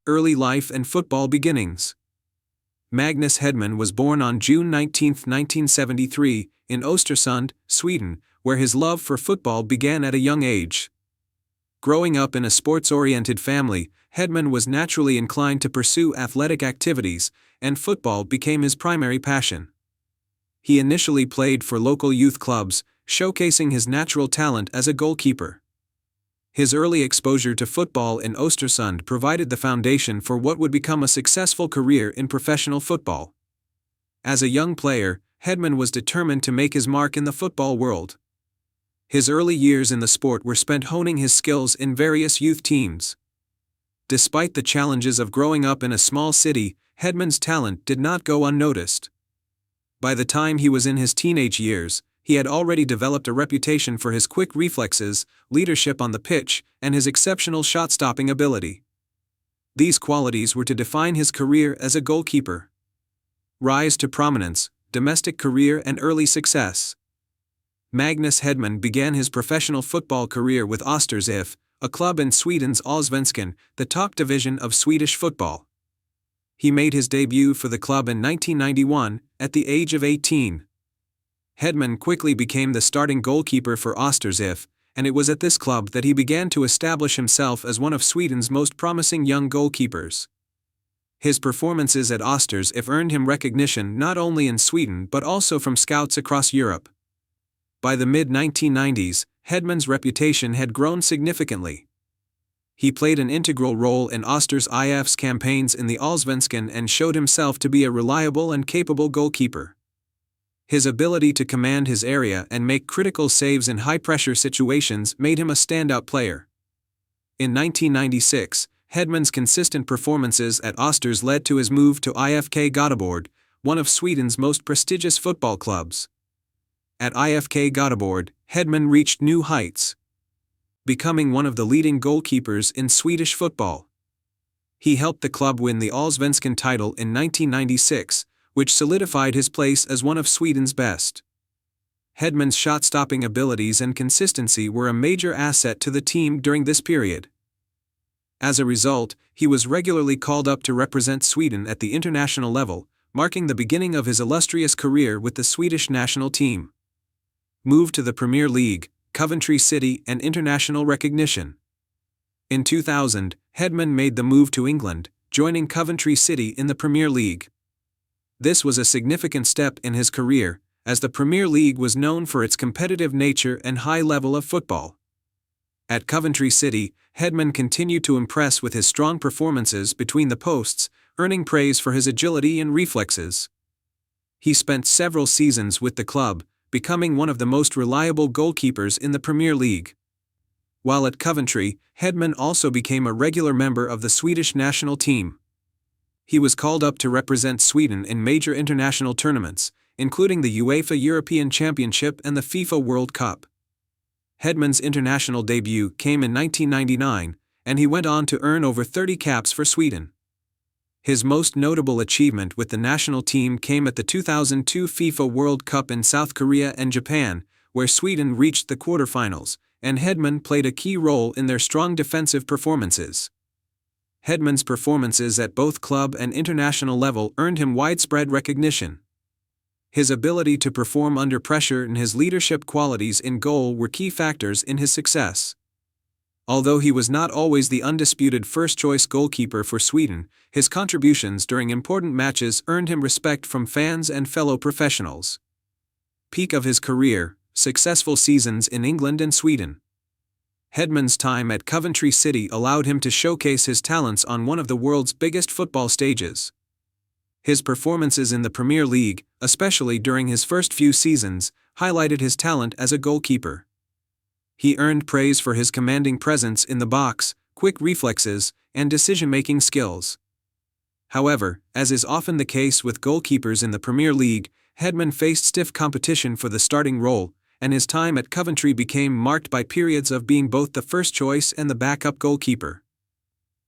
early life and football beginnings. Magnus Hedman was born on June 19, 1973, in Östersund, Sweden, where his love for football began at a young age. Growing up in a sports-oriented family, Hedman was naturally inclined to pursue athletic activities, and football became his primary passion. He initially played for local youth clubs, showcasing his natural talent as a goalkeeper. His early exposure to football in Östersund provided the foundation for what would become a successful career in professional football. As a young player, Hedman was determined to make his mark in the football world. His early years in the sport were spent honing his skills in various youth teams. Despite the challenges of growing up in a small city, Hedman's talent did not go unnoticed. By the time he was in his teenage years, he had already developed a reputation for his quick reflexes, leadership on the pitch, and his exceptional shot-stopping ability. These qualities were to define his career as a goalkeeper. Rise to prominence, domestic career and early success. Magnus Hedman began his professional football career with Östers IF, a club in Sweden's Allsvenskan, the top division of Swedish football. He made his debut for the club in 1991, at the age of 18. Hedman quickly became the starting goalkeeper for Östers IF, and it was at this club that he began to establish himself as one of Sweden's most promising young goalkeepers. His performances at Östers IF earned him recognition not only in Sweden but also from scouts across Europe. By the mid-1990s, Hedman's reputation had grown significantly. He played an integral role in Östers IF's campaigns in the Allsvenskan and showed himself to be a reliable and capable goalkeeper. His ability to command his area and make critical saves in high-pressure situations made him a standout player. In 1996, Hedman's consistent performances at Östers led to his move to IFK Göteborg, one of Sweden's most prestigious football clubs. At IFK Göteborg, Hedman reached new heights, becoming one of the leading goalkeepers in Swedish football. He helped the club win the Allsvenskan title in 1996, which solidified his place as one of Sweden's best. Hedman's shot-stopping abilities and consistency were a major asset to the team during this period. As a result, he was regularly called up to represent Sweden at the international level, marking the beginning of his illustrious career with the Swedish national team. Moved to the Premier League, Coventry City, and international recognition. In 2000, Hedman made the move to England, joining Coventry City in the Premier League. This was a significant step in his career, as the Premier League was known for its competitive nature and high level of football. At Coventry City, Hedman continued to impress with his strong performances between the posts, earning praise for his agility and reflexes. He spent several seasons with the club, becoming one of the most reliable goalkeepers in the Premier League. While at Coventry, Hedman also became a regular member of the Swedish national team. He was called up to represent Sweden in major international tournaments, including the UEFA European Championship and the FIFA World Cup. Hedman's international debut came in 1999, and he went on to earn over 30 caps for Sweden. His most notable achievement with the national team came at the 2002 FIFA World Cup in South Korea and Japan, where Sweden reached the quarterfinals, and Hedman played a key role in their strong defensive performances. Hedman's performances at both club and international level earned him widespread recognition. His ability to perform under pressure and his leadership qualities in goal were key factors in his success. Although he was not always the undisputed first-choice goalkeeper for Sweden, his contributions during important matches earned him respect from fans and fellow professionals. Peak of his career, successful seasons in England and Sweden. Hedman's time at Coventry City allowed him to showcase his talents on one of the world's biggest football stages. His performances in the Premier League, especially during his first few seasons, highlighted his talent as a goalkeeper. He earned praise for his commanding presence in the box, quick reflexes, and decision-making skills. However, as is often the case with goalkeepers in the Premier League, Hedman faced stiff competition for the starting role, and his time at Coventry became marked by periods of being both the first choice and the backup goalkeeper.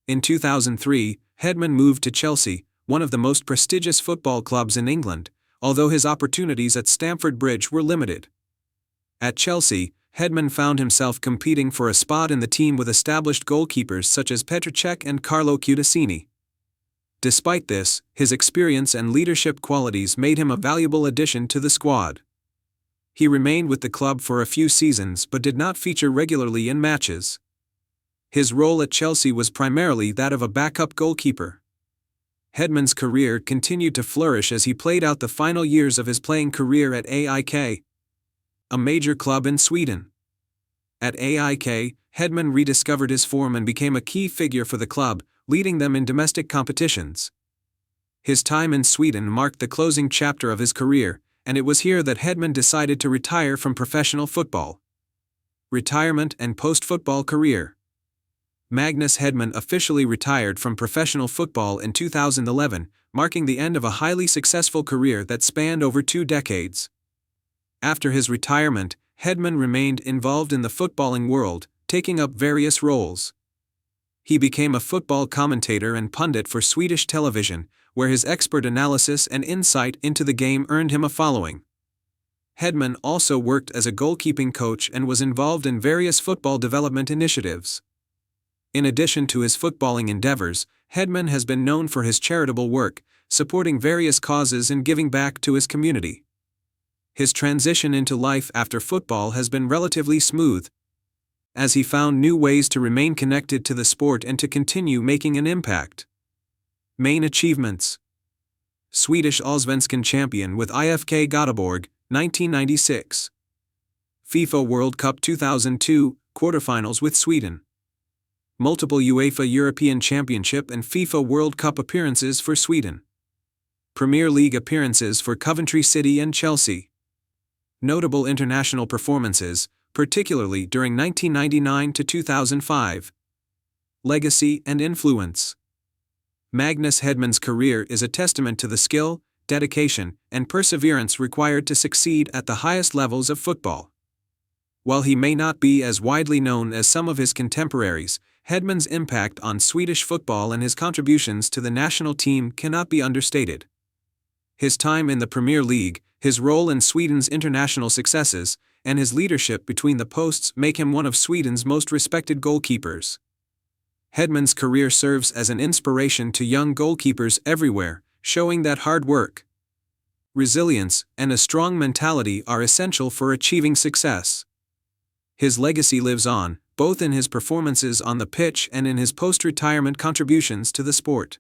In 2003, Hedman moved to Chelsea, one of the most prestigious football clubs in England, although his opportunities at Stamford Bridge were limited. At Chelsea, Hedman found himself competing for a spot in the team with established goalkeepers such as Petr Cech and Carlo Cudicini. Despite this, his experience and leadership qualities made him a valuable addition to the squad. He remained with the club for a few seasons but did not feature regularly in matches. His role at Chelsea was primarily that of a backup goalkeeper. Hedman's career continued to flourish as he played out the final years of his playing career at AIK, a major club in Sweden. At AIK, Hedman rediscovered his form and became a key figure for the club, leading them in domestic competitions. His time in Sweden marked the closing chapter of his career, and it was here that Hedman decided to retire from professional football. Retirement and post-football career. Magnus Hedman officially retired from professional football in 2011, marking the end of a highly successful career that spanned over 2 decades. After his retirement, Hedman remained involved in the footballing world, taking up various roles. He became a football commentator and pundit for Swedish television, where his expert analysis and insight into the game earned him a following. Hedman also worked as a goalkeeping coach and was involved in various football development initiatives. In addition to his footballing endeavors, Hedman has been known for his charitable work, supporting various causes and giving back to his community. His transition into life after football has been relatively smooth, as he found new ways to remain connected to the sport and to continue making an impact. Main achievements: Swedish Allsvenskan champion with IFK Göteborg, 1996. FIFA World Cup 2002, quarterfinals with Sweden. Multiple UEFA European Championship and FIFA World Cup appearances for Sweden. Premier League appearances for Coventry City and Chelsea. Notable international performances, particularly during 1999 to 2005. Legacy and influence. Magnus Hedman's career is a testament to the skill, dedication, and perseverance required to succeed at the highest levels of football. While he may not be as widely known as some of his contemporaries, Hedman's impact on Swedish football and his contributions to the national team cannot be understated. His time in the Premier League, his role in Sweden's international successes, and his leadership between the posts make him one of Sweden's most respected goalkeepers. Hedman's career serves as an inspiration to young goalkeepers everywhere, showing that hard work, resilience, and a strong mentality are essential for achieving success. His legacy lives on, both in his performances on the pitch and in his post-retirement contributions to the sport.